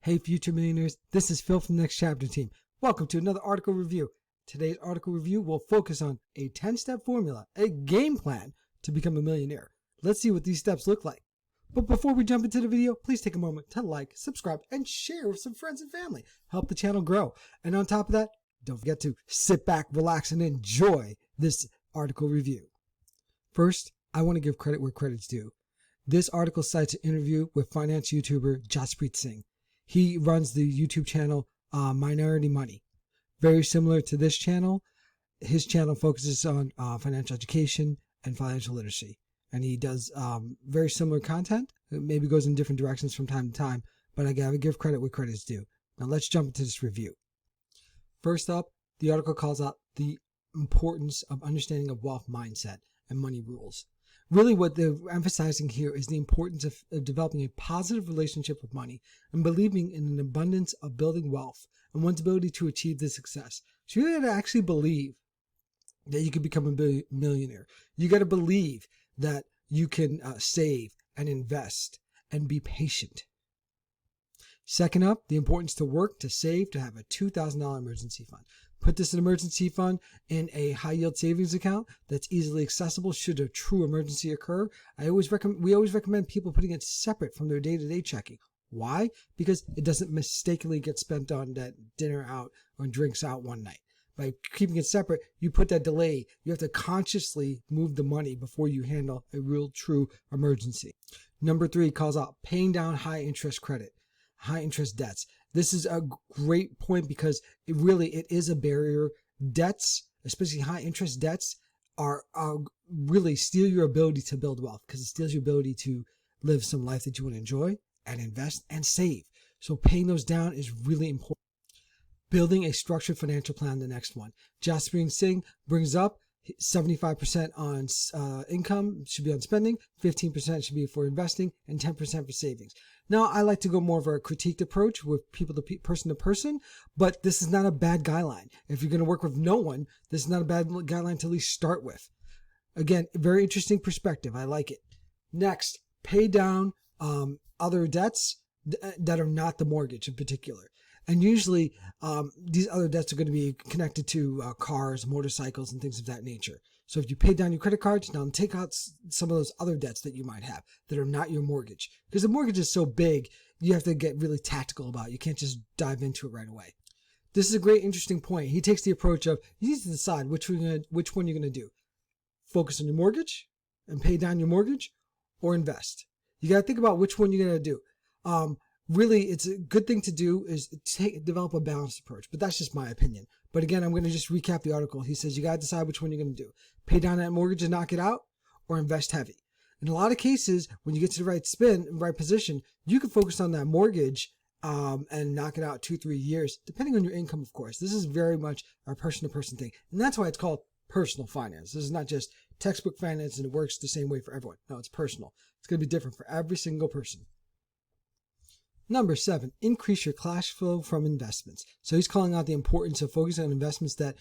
Hey future millionaires, this is Phil from the Next Chapter team. Welcome to another article review. Today's article review will focus on a 10-step formula, a game plan to become a millionaire. Let's see what these steps look like. But before we jump into the video, please take a moment to like, subscribe, and share with some friends and family. Help the channel grow. And on top of that, don't forget to sit back, relax, and enjoy this article review. First, I want to give credit where credit's due. This article cites an interview with finance YouTuber Jaspreet Singh. He runs the YouTube channel Minority Money. Very similar to this channel. His channel focuses on financial education and financial literacy. And he does very similar content. It maybe goes in different directions from time to time, but I gotta give credit where credit's due. Now let's jump into this review. First up, the article calls out the importance of understanding of wealth mindset and money rules. Really what they're emphasizing here is the importance of developing a positive relationship with money and believing in an abundance of building wealth and one's ability to achieve this success. So you got to actually believe that you can become a millionaire. You got to believe that you can save and invest and be patient. Second up, the importance to work, to save, to have a $2,000 emergency fund. Put this emergency fund in a high yield savings account that's easily accessible should a true emergency occur. We always recommend people putting it separate from their day-to-day checking. Why? Because it doesn't mistakenly get spent on that dinner out or drinks out one night. By keeping it separate, you put that delay. You have to consciously move the money before you handle a real true emergency. Number 3 calls out paying down high interest credit, high interest debts. This is a great point because it is a barrier. Debts, especially high interest debts, are really steal your ability to build wealth because it steals your ability to live some life that you want to enjoy and invest and save. So paying those down is really important. Building a structured financial plan, the next one. Jaspreet Singh brings up 75% on income should be on spending, 15% should be for investing, and 10% for savings. Now, I like to go more of a critiqued approach with people to person to person, but this is not a bad guideline. If you're going to work with no one, this is not a bad guideline to at least start with. Again, very interesting perspective. I like it. Next, pay down other debts that are not the mortgage in particular. And usually these other debts are going to be connected to cars, motorcycles, and things of that nature. So if you pay down your credit cards, now take out some of those other debts that you might have that are not your mortgage. Because the mortgage is so big, you have to get really tactical about it. You can't just dive into it right away. This is a great, interesting point. He takes the approach of you need to decide which one you're going to do. Focus on your mortgage and pay down your mortgage, or invest. You got to think about which one you're going to do. Really, it's a good thing to do is develop a balanced approach, but that's just my opinion. But again, I'm going to just recap the article. He says you got to decide which one you're going to do. Pay down that mortgage and knock it out, or invest heavy. In a lot of cases, when you get to the right position, you can focus on that mortgage and knock it out 2-3 years, depending on your income, of course. This is very much a person-to-person thing, and that's why it's called personal finance. This is not just textbook finance and it works the same way for everyone. No, it's personal. It's going to be different for every single person. Number 7, increase your cash flow from investments. So he's calling out the importance of focusing on investments that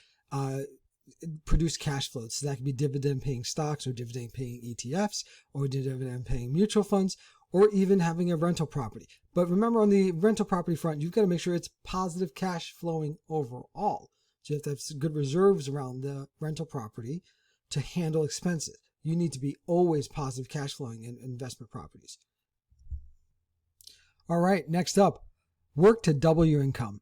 produce cash flows. So that could be dividend paying stocks or dividend paying ETFs or dividend paying mutual funds or even having a rental property. But remember, on the rental property front, you've got to make sure it's positive cash flowing overall. So you have to have some good reserves around the rental property to handle expenses. You need to be always positive cash flowing in investment properties. All right, next up, work to double your income.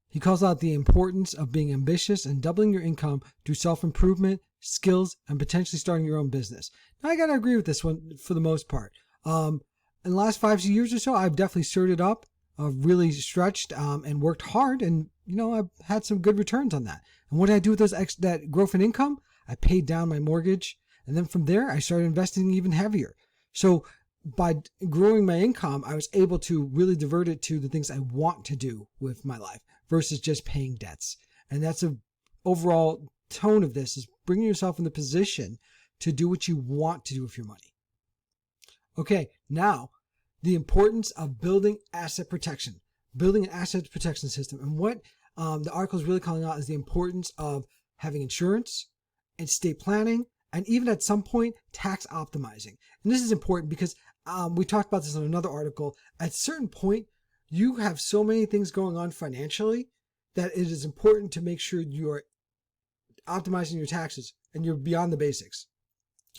He calls out the importance of being ambitious and doubling your income through self-improvement, skills, and potentially starting your own business. Now, I got to agree with this one for the most part. In the last 5 years or so, I've definitely stirred it up, really stretched and worked hard, and I've had some good returns on that. And what did I do with that growth in income? I paid down my mortgage, and then from there, I started investing even heavier. So by growing my income, I was able to really divert it to the things I want to do with my life versus just paying debts. And that's an overall tone of this, is bringing yourself in the position to do what you want to do with your money. Okay, now the importance of building asset protection, building an asset protection system. And what the article is really calling out is the importance of having insurance, estate planning, and even at some point, tax optimizing. And this is important because we talked about this in another article. At a certain point, You have so many things going on financially that it is important to make sure you are optimizing your taxes and you're beyond the basics.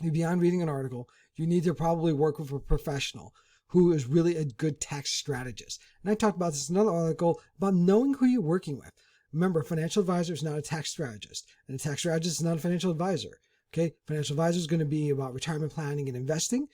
You're beyond reading an article. You need to probably work with a professional who is really a good tax strategist. And I talked about this in another article about knowing who you're working with. Remember, a financial advisor is not a tax strategist, and a tax strategist is not a financial advisor. Okay, financial advisor is going to be about retirement planning and investing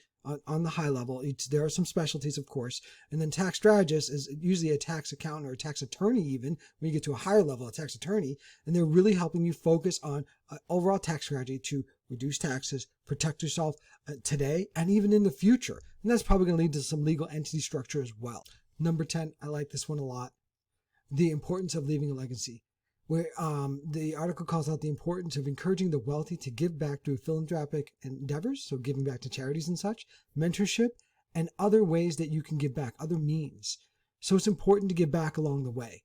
on the high level. There are some specialties, of course, and then tax strategist is usually a tax accountant or a tax attorney. Even when you get to a higher level, a tax attorney, and they're really helping you focus on overall tax strategy to reduce taxes, protect yourself today and even in the future. And that's probably going to lead to some legal entity structure as well. Number 10, I like this one a lot. The importance of leaving a legacy. Where the article calls out the importance of encouraging the wealthy to give back through philanthropic endeavors, so giving back to charities and such, mentorship, and other ways that you can give back, other means. So it's important to give back along the way.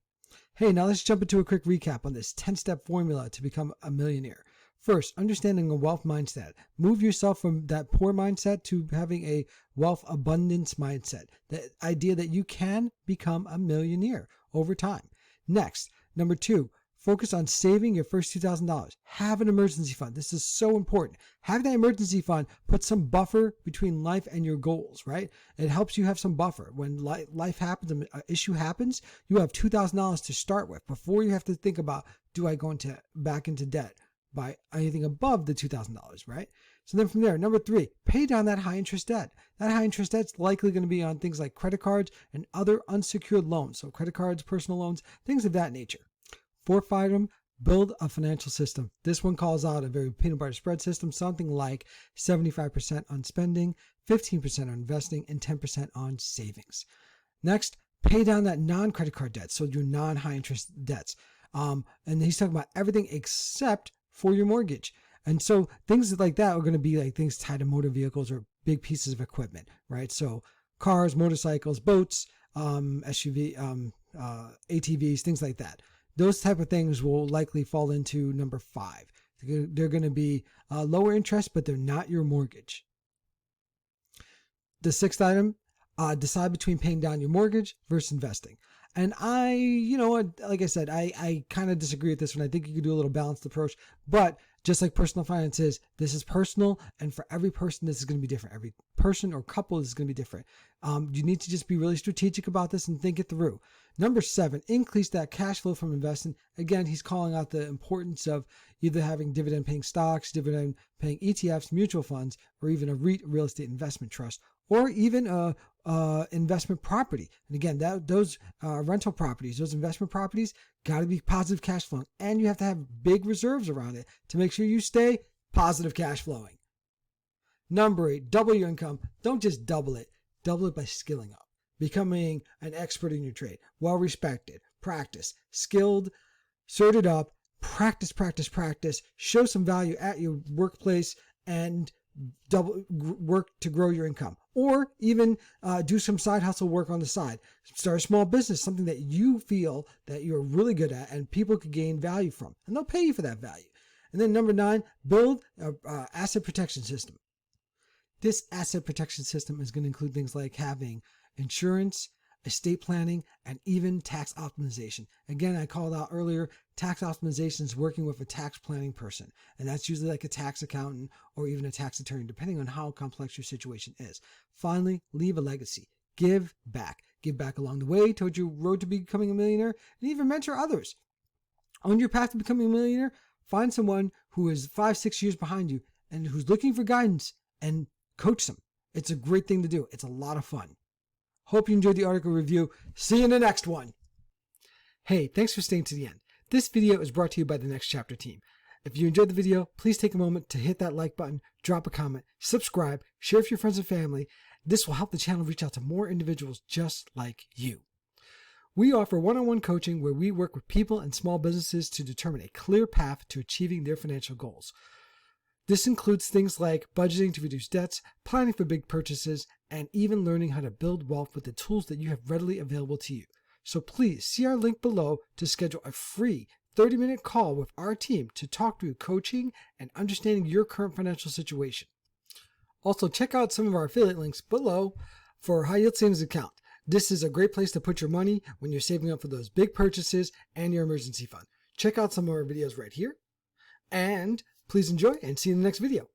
Hey, now let's jump into a quick recap on this 10-step formula to become a millionaire. First, understanding a wealth mindset. Move yourself from that poor mindset to having a wealth abundance mindset. The idea that you can become a millionaire over time. Next, number 2, focus on saving your first $2,000. Have an emergency fund. This is so important. Have that emergency fund. Put some buffer between life and your goals, right? It helps you have some buffer. When life happens, an issue happens, you have $2,000 to start with before you have to think about, do I go back into debt by anything above the $2,000, right? So then from there, number 3, pay down that high interest debt. That high interest debt's likely going to be on things like credit cards and other unsecured loans. So credit cards, personal loans, things of that nature. 4th item, build a financial system. This one calls out a very peanut butter spread system, something like 75% on spending, 15% on investing, and 10% on savings. Next, pay down that non-credit card debt, so your non-high interest debts. And he's talking about everything except for your mortgage. And so things like that are going to be like things tied to motor vehicles or big pieces of equipment, right? So cars, motorcycles, boats, SUV, ATVs, things like that. Those type of things will likely fall into number 5. They're going to be lower interest, but they're not your mortgage. The 6th item, decide between paying down your mortgage versus investing. And like I said, I kind of disagree with this one. I think you could do a little balanced approach, but just like personal finance is, this is personal, and for every person, this is going to be different. Every person or couple is going to be different. You need to just be really strategic about this and think it through. Number 7, increase that cash flow from investing. Again, he's calling out the importance of either having dividend paying stocks, dividend paying ETFs, mutual funds, or even a REIT, real estate investment trust, or even a investment property. And again, those rental properties, those investment properties got to be positive cash flowing, and you have to have big reserves around it to make sure you stay positive cash flowing. Number 8, double your income. Don't just double it by skilling up, becoming an expert in your trade, well respected, practice, skilled, sorted up, practice, show some value at your workplace, and work to grow your income, or even do some side hustle work on the side. Start a small business, something that you feel that you're really good at and people could gain value from, and they'll pay you for that value. And then number 9, build an asset protection system. This asset protection system is going to include things like having insurance, estate planning, and even tax optimization. Again, I called out earlier, tax optimization is working with a tax planning person, and that's usually like a tax accountant or even a tax attorney, depending on how complex your situation is. Finally, leave a legacy. Give back. Give back along the way towards your road to becoming a millionaire, and even mentor others. On your path to becoming a millionaire, find someone who is 5-6 years behind you and who's looking for guidance and coach them. It's a great thing to do. It's a lot of fun. Hope you enjoyed the article review. See you in the next one. Hey, thanks for staying to the end. This video is brought to you by the Next Chapter team. If you enjoyed the video, please take a moment to hit that like button, drop a comment, subscribe, share with your friends and family. This will help the channel reach out to more individuals just like you. We offer one-on-one coaching where we work with people and small businesses to determine a clear path to achieving their financial goals. This includes things like budgeting to reduce debts, planning for big purchases, and even learning how to build wealth with the tools that you have readily available to you. So please see our link below to schedule a free 30-minute call with our team to talk through coaching and understanding your current financial situation. Also, check out some of our affiliate links below for a high yield savings account. This is a great place to put your money when you're saving up for those big purchases and your emergency fund. Check out some of our videos right here, and please enjoy and see you in the next video.